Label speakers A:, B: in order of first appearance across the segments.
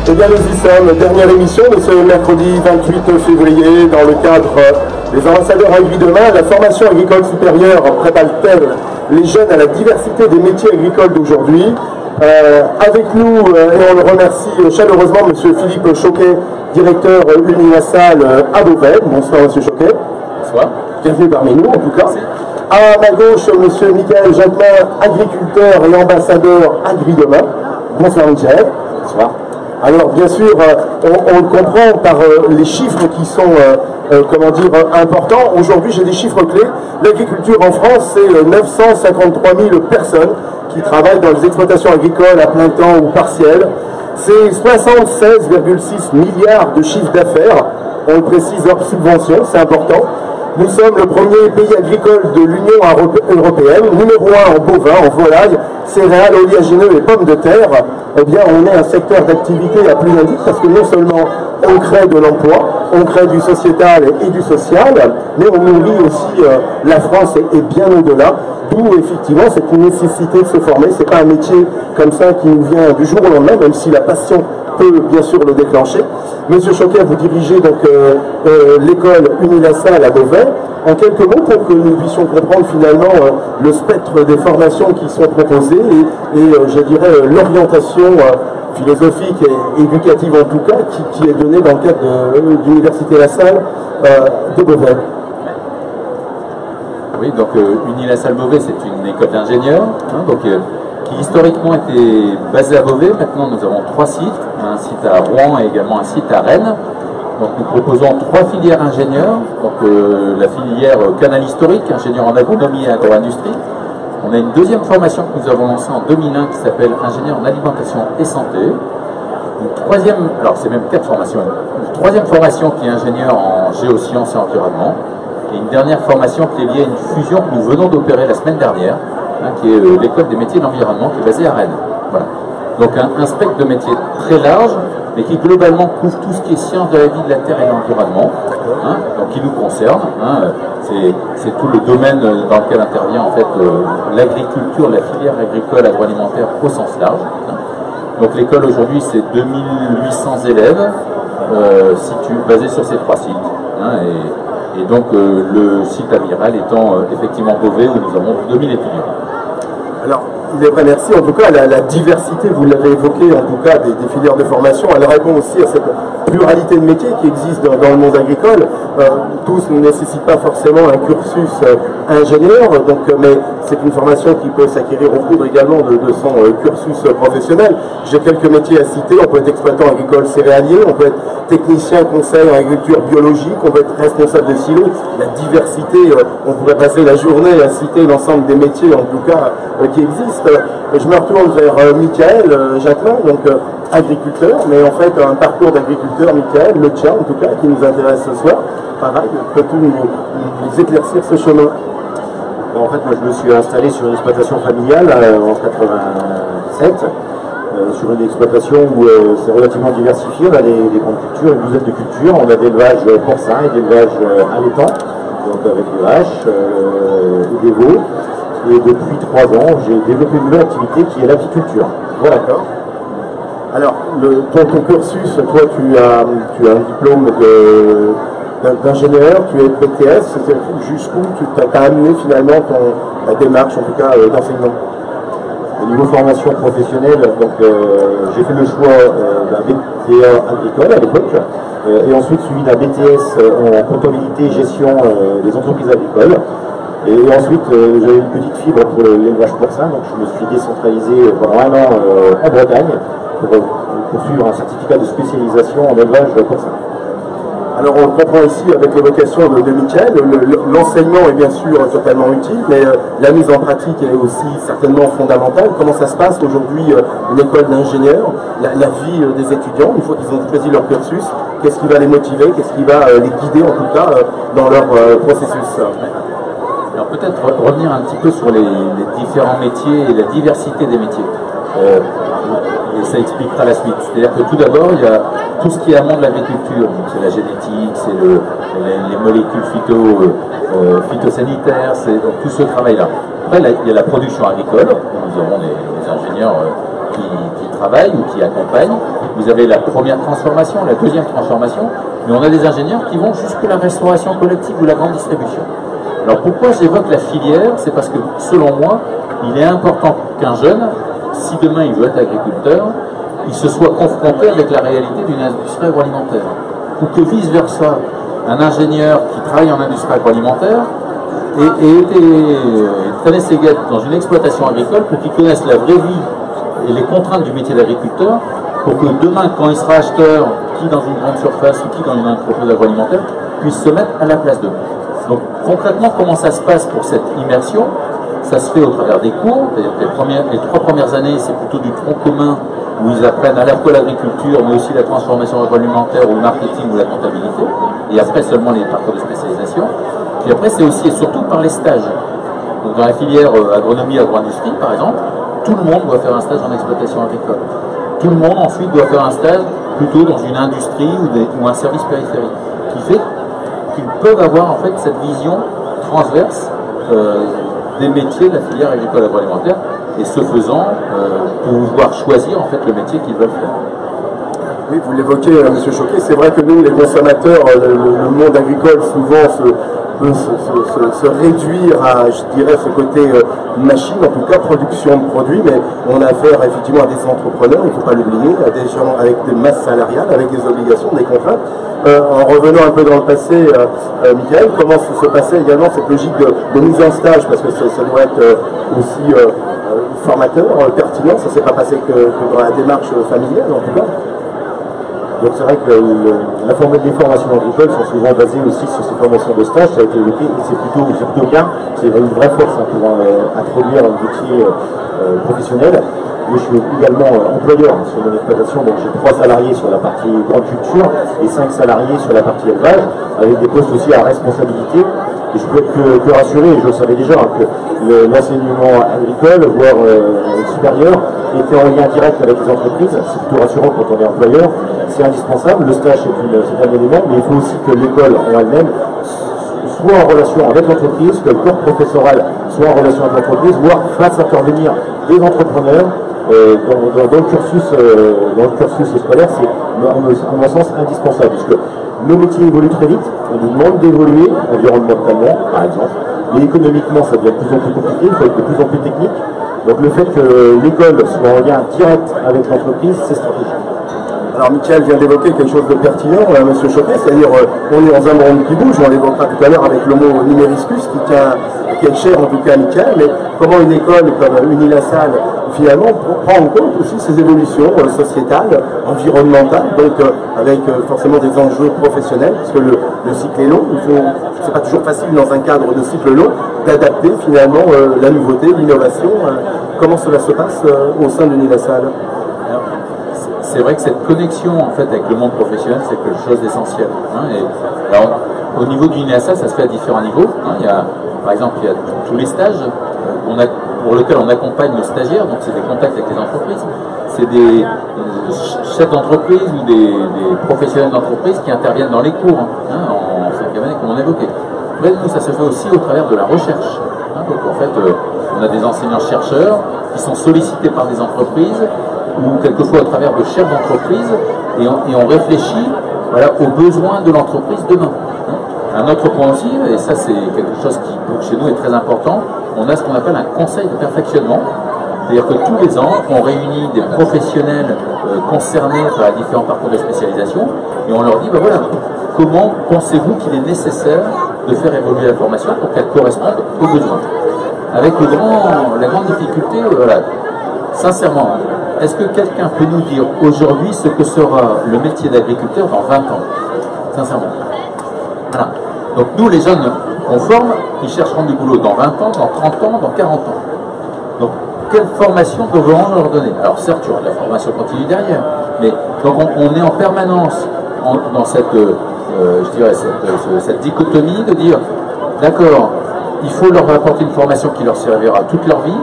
A: Eh bien, nous y sommes, dernière émission de ce mercredi 28 février, dans le cadre des ambassadeurs Agri Demain. La formation agricole supérieure prépare-t-elle les jeunes à la diversité des métiers agricoles d'aujourd'hui? Avec nous, et on le remercie chaleureusement, M. Philippe Choquet, directeur Unilassal à Beauvais. Bonsoir M. Choquet. Bonsoir. Bienvenue parmi nous en tout cas. Merci. À ma gauche, M. Michael Jacquemin, agriculteur et ambassadeur Agri Demain. Bonsoir Michael. Bonsoir. Alors bien sûr, on le comprend par les chiffres qui sont, comment dire, importants. Aujourd'hui, j'ai des chiffres clés. L'agriculture en France, c'est 953 000 personnes qui travaillent dans les exploitations agricoles à plein temps ou partiel. C'est 76,6 milliards de chiffre d'affaires. On le précise hors subvention, c'est important. Nous sommes le premier pays agricole de l'Union européenne, numéro 1 en bovin, en volaille, céréales, oléagineux et pommes de terre. Eh bien, on est un secteur d'activité à plus d'un titre parce que non seulement on crée de l'emploi, on crée du sociétal et du social, mais on nourrit aussi la France et bien au-delà. D'où, effectivement, c'est une nécessité de se former. Ce n'est pas un métier comme ça qui nous vient du jour au lendemain, même si la passion peut bien sûr le déclencher. Monsieur Choquet, vous dirigez donc l'école Unilassal à Beauvais. En quelques mots, pour que nous puissions comprendre finalement le spectre des formations qui sont proposées et je dirais l'orientation philosophique et éducative en tout cas qui est donnée dans le cadre de l'Université La Salle de Beauvais.
B: Oui, donc Unilassal Beauvais, c'est une école d'ingénieurs, qui historiquement était basée à Beauvais. Maintenant, nous avons 3 sites, un site à Rouen et également un site à Rennes. Donc, nous proposons 3 filières ingénieurs. Donc, la filière canal historique, ingénieur en agronomie et agro-industrie. On a une deuxième formation que nous avons lancée en 2001 qui s'appelle ingénieur en alimentation et santé. Une troisième, alors c'est même 4 formations. Une troisième formation qui est ingénieur en géosciences et environnement. Et une dernière formation qui est liée à une fusion que nous venons d'opérer la semaine dernière, qui est l'école des métiers de l'environnement, qui est basée à Rennes. Voilà. Donc un spectre de métiers très large, mais qui globalement couvre tout ce qui est sciences de la vie, de la terre et de l'environnement, donc qui nous concerne. C'est tout le domaine dans lequel intervient en fait l'agriculture, la filière agricole agroalimentaire au sens large. Donc l'école aujourd'hui c'est 2800 élèves, basés sur ces 3 sites. Et donc le site amiral étant effectivement Beauvais où nous avons 2000 étudiants.
A: Alors, il est vrai, merci. En tout cas, la diversité, vous l'avez évoqué, en tout cas, des filières de formation, elle répond aussi à cette pluralité de métiers qui existe dans le monde agricole. Tous ne nécessitent pas forcément un cursus ingénieur, mais c'est une formation qui peut s'acquérir au cours également de son cursus professionnel. J'ai quelques métiers à citer. On peut être exploitant agricole céréalier, on peut être technicien conseil en agriculture biologique, on peut être responsable de silo. La diversité, on pourrait passer la journée à citer l'ensemble des métiers, en tout cas, qui existent. Je me retourne vers Michael Jacquemin, donc agriculteur, mais en fait un parcours d'agriculteur, Michael, le tien en tout cas, qui nous intéresse ce soir. Pareil, peux-tu nous éclaircir ce chemin?
C: En fait, moi je me suis installé sur une exploitation familiale en 87, sur une exploitation où c'est relativement diversifié. On a des grandes cultures, une douzaine de cultures. On a d'élevage porcin et d'élevage allaitant, donc avec des vaches et des veaux. Et depuis 3 ans, j'ai développé une nouvelle activité qui est l'apiculture. Voilà.
A: D'accord. Alors, ton cursus, toi, tu as un diplôme d'ingénieur, tu es BTS, jusqu'où tu t'as amené finalement ta démarche, en tout cas, d'enseignement?
C: Au niveau formation professionnelle, donc j'ai fait le choix d'un BTS agricole à l'époque, et ensuite suivi d'un BTS en comptabilité et gestion des entreprises agricoles. Et ensuite, j'avais une petite fibre pour l'élevage porcin, donc je me suis décentralisé pendant 1 an en Bretagne pour poursuivre un certificat de spécialisation en élevage porcin.
A: Alors on le comprend ici avec l'évocation de Michael, l'enseignement est bien sûr totalement utile, mais la mise en pratique est aussi certainement fondamentale. Comment ça se passe aujourd'hui, une école d'ingénieurs, la vie des étudiants, une fois qu'ils ont choisi leur cursus, qu'est-ce qui va les motiver, qu'est-ce qui va les guider en tout cas dans leur processus?
B: Alors peut-être revenir un petit peu sur les différents métiers et la diversité des métiers. Et ça expliquera la suite. C'est-à-dire que tout d'abord, il y a tout ce qui est amont de l'agriculture. C'est la génétique, c'est les molécules phytosanitaires, c'est donc tout ce travail-là. Après, il y a la production agricole. Nous avons des ingénieurs qui travaillent ou qui accompagnent. vous avez la première transformation, la deuxième transformation, mais on a des ingénieurs qui vont jusqu'à la restauration collective ou la grande distribution. Alors pourquoi j'évoque la filière? C'est parce que, selon moi, il est important qu'un jeune, si demain il veut être agriculteur, il se soit confronté avec la réalité d'une industrie agroalimentaire. Ou que vice-versa, un ingénieur qui travaille en industrie agroalimentaire traîner ses guêtres dans une exploitation agricole pour qu'il connaisse la vraie vie et les contraintes du métier d'agriculteur, pour que demain, quand il sera acheteur, qui dans une grande surface ou qui dans une entreprise agroalimentaire, puisse se mettre à la place d'eux. Donc concrètement, comment ça se passe pour cette immersion? Ça se fait au travers des cours. Les 3 premières années, c'est plutôt du tronc commun, où ils apprennent à la fois l'agriculture, mais aussi la transformation agroalimentaire, ou le marketing, ou la comptabilité. Et après seulement les parcours de spécialisation. Puis après, c'est aussi et surtout par les stages. Donc dans la filière agronomie, agro-industrie, par exemple, tout le monde doit faire un stage en exploitation agricole. Tout le monde ensuite doit faire un stage plutôt dans une industrie ou un service périphérique, qui fait qu'ils peuvent avoir en fait cette vision transverse des métiers de la filière agricole agroalimentaire, et ce faisant pouvoir choisir en fait le métier qu'ils veulent faire.
A: Oui, vous l'évoquez, M. Choquet, c'est vrai que nous, les consommateurs, le monde agricole souvent peut se réduire à, je dirais, ce côté machine, en tout cas production de produits, mais on a affaire effectivement à des entrepreneurs, il ne faut pas l'oublier, à des gens avec des masses salariales, avec des obligations, des contraintes. En revenant un peu dans le passé, Michael, comment se passait également cette logique de mise en stage, parce que ça doit être aussi formateur, pertinent, ça ne s'est pas passé que dans la démarche familiale en tout cas.
C: Donc c'est vrai que les formations agricoles sont souvent basées aussi sur ces formations de stage, ça a été évoqué, et c'est plutôt bien, c'est une vraie force pour introduire un métier professionnel. Moi, je suis également employeur sur mon exploitation, donc j'ai 3 salariés sur la partie grande culture et 5 salariés sur la partie élevage, avec des postes aussi à responsabilité. Et je peux être que rassurer, et je le savais déjà, que l'enseignement agricole, voire supérieur, était en lien direct avec les entreprises. C'est plutôt rassurant quand on est employeur, c'est indispensable. Le stage, c'est un élément, mais il faut aussi que l'école en elle-même soit en relation avec l'entreprise, que le corps professoral soit en relation avec l'entreprise, voire fasse intervenir des entrepreneurs dans le cursus scolaire. C'est, en mon sens, indispensable, puisque nos métiers évoluent très vite, on nous demande d'évoluer environnementalement, par exemple, mais économiquement, ça devient de plus en plus compliqué, il faut être de plus en plus technique. Donc le fait que l'école soit en lien direct avec l'entreprise, c'est stratégique.
A: Alors Michael vient d'évoquer quelque chose de pertinent, M. Choquet, c'est-à-dire on est dans un monde qui bouge, on l'évoquera tout à l'heure avec le mot numériscus qui est cher en tout cas à Michael, mais comment une école comme Unilassal finalement prend en compte aussi ces évolutions sociétales, environnementales, donc avec forcément des enjeux professionnels, parce que le cycle est long, c'est pas toujours facile dans un cadre de cycle long d'adapter finalement la nouveauté, l'innovation. Comment cela se passe au sein d'Unilassal?
B: C'est vrai que cette connexion en fait avec le monde professionnel, c'est quelque chose d'essentiel. Alors, au niveau du Unilassal, ça se fait à différents niveaux. Par exemple, il y a tous les stages pour lesquels on accompagne nos stagiaires, donc c'est des contacts avec les entreprises. C'est des chefs d'entreprise ou des professionnels d'entreprise qui interviennent dans les cours, en 5e année, comme on évoquait. Après, nous, ça se fait aussi au travers de la recherche. Donc en fait, on a des enseignants-chercheurs qui sont sollicités par des entreprises, ou quelquefois au travers de chefs d'entreprise, et on réfléchit aux besoins de l'entreprise demain. Un autre point aussi, et ça c'est quelque chose qui pour chez nous est très important, on a ce qu'on appelle un conseil de perfectionnement, c'est-à-dire que tous les ans, on réunit des professionnels concernés par les différents parcours de spécialisation, et on leur dit, voilà, comment pensez-vous qu'il est nécessaire de faire évoluer la formation pour qu'elle corresponde aux besoins? Avec la grande difficulté, sincèrement, est-ce que quelqu'un peut nous dire aujourd'hui ce que sera le métier d'agriculteur dans 20 ans? Sincèrement. Voilà. Donc nous, les jeunes qu'on forme, ils chercheront du boulot dans 20 ans, dans 30 ans, dans 40 ans. Donc, quelle formation devons-nous leur donner? Alors certes, il y aura de la formation continue derrière, mais donc on est en permanence dans cette, je dirais, cette dichotomie de dire, d'accord, il faut leur apporter une formation qui leur servira toute leur vie,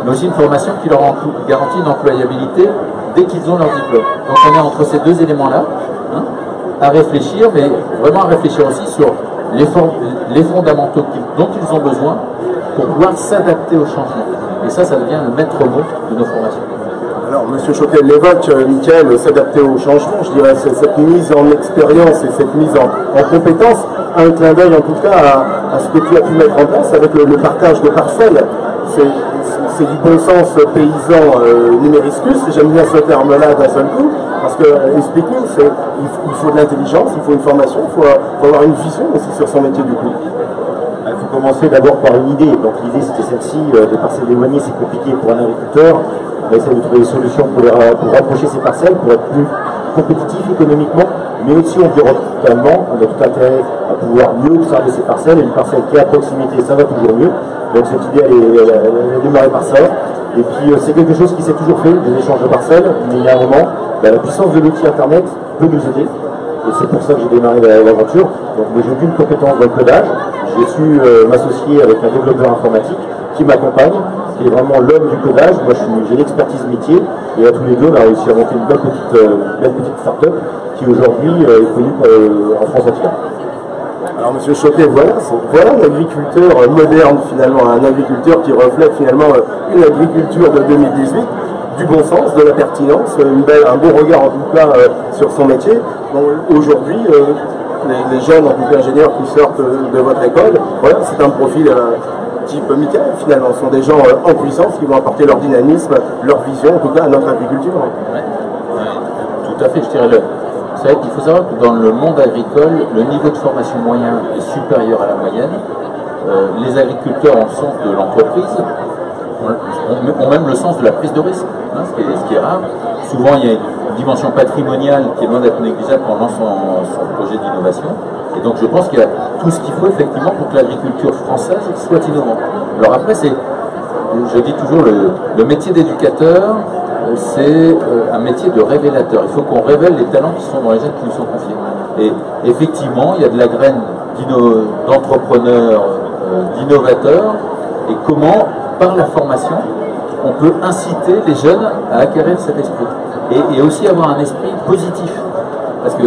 B: mais aussi une formation qui leur garantit une employabilité dès qu'ils ont leur diplôme. Donc on est entre ces deux éléments-là, à réfléchir, mais vraiment à réfléchir aussi sur les fondamentaux dont ils ont besoin pour pouvoir s'adapter au changement. Et ça devient le maître mot de nos formations.
A: Alors, M. Choquet l'évoque, Michael, s'adapter au changement, je dirais, c'est cette mise en expérience et cette mise en compétence, un clin d'œil en tout cas à ce que tu as pu mettre en place avec le partage de parcelles. C'est du bon sens paysan numériscus, j'aime bien ce terme-là d'un seul coup, parce que, explique-nous, il faut de l'intelligence, il faut une formation, il faut avoir une vision aussi sur son métier du coup.
C: Il faut commencer d'abord par une idée. Donc l'idée c'était celle-ci, des parcelles éloignées c'est compliqué pour un agriculteur. On va essayer de trouver des solutions pour rapprocher ces parcelles, pour être plus compétitif économiquement, mais aussi environnementalement. On a tout intérêt à pouvoir mieux observer ces parcelles, et une parcelle qui est à proximité, ça va toujours mieux. Donc cette idée elle est démarrée par ça. Et puis c'est quelque chose qui s'est toujours fait, des échanges de parcelles, mais il y a un moment, la puissance de l'outil internet peut nous aider. Et c'est pour ça que j'ai démarré l'aventure. Donc moi j'ai aucune compétence dans le codage. J'ai su m'associer avec un développeur informatique qui m'accompagne, qui est vraiment l'homme du codage. Moi j'ai l'expertise métier, et à tous les deux on a réussi à monter une belle petite start-up qui aujourd'hui est connue en France entière.
A: Alors Monsieur Choquet, voilà un agriculteur moderne finalement, un agriculteur qui reflète finalement une agriculture de 2018, du bon sens, de la pertinence, un bon regard en tout cas sur son métier. Aujourd'hui, les jeunes, en tout cas ingénieurs qui sortent de votre école, voilà, c'est un profil type Michael finalement. Ce sont des gens en puissance qui vont apporter leur dynamisme, leur vision en tout cas à notre agriculture.
B: Ouais. Tout à fait, je dirais il faut savoir que dans le monde agricole, le niveau de formation moyen est supérieur à la moyenne. Les agriculteurs ont le sens de l'entreprise, ont même le sens de la prise de risque, hein, ce qui est rare. Souvent, il y a une dimension patrimoniale qui est loin d'être négligeable quand on lance son projet d'innovation. Et donc, je pense qu'il y a tout ce qu'il faut effectivement pour que l'agriculture française soit innovante. Alors après, je dis toujours, le métier d'éducateur, c'est un métier de révélateur. Il faut qu'on révèle les talents qui sont dans les jeunes qui nous sont confiés. Et effectivement, il y a de la graine d'entrepreneurs, d'innovateurs, et comment, par la formation, on peut inciter les jeunes à acquérir cet esprit. Et aussi avoir un esprit positif. Parce que,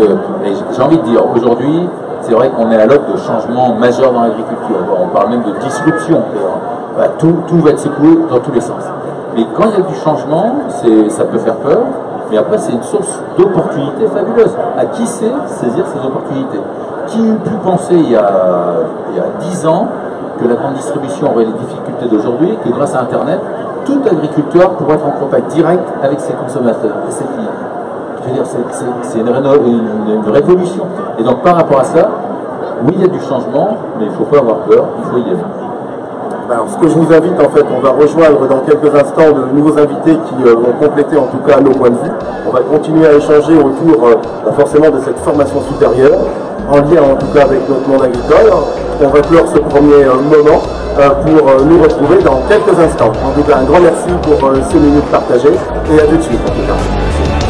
B: j'ai envie de dire, aujourd'hui, c'est vrai qu'on est à l'aube de changements majeurs dans l'agriculture. On parle même de disruption. Tout va être secoué dans tous les sens. Mais quand il y a du changement, ça peut faire peur, mais après c'est une source d'opportunités fabuleuses. À qui sait saisir ces opportunités? Qui eût pu penser il y a 10 ans que la grande distribution aurait les difficultés d'aujourd'hui, que grâce à Internet, tout agriculteur pourrait être en contact direct avec ses consommateurs et ses clients. Je veux dire, c'est une révolution. Et donc par rapport à ça, oui il y a du changement, mais il ne faut pas avoir peur, il faut y aller.
A: Alors, ce que je vous invite, en fait, on va rejoindre dans quelques instants de nouveaux invités qui vont compléter en tout cas nos points de vue. On va continuer à échanger autour forcément de cette formation supérieure, en lien en tout cas avec notre monde agricole. On va clore ce premier moment pour nous retrouver dans quelques instants. En tout cas, un grand merci pour ces minutes partagées et à tout de suite en tout cas.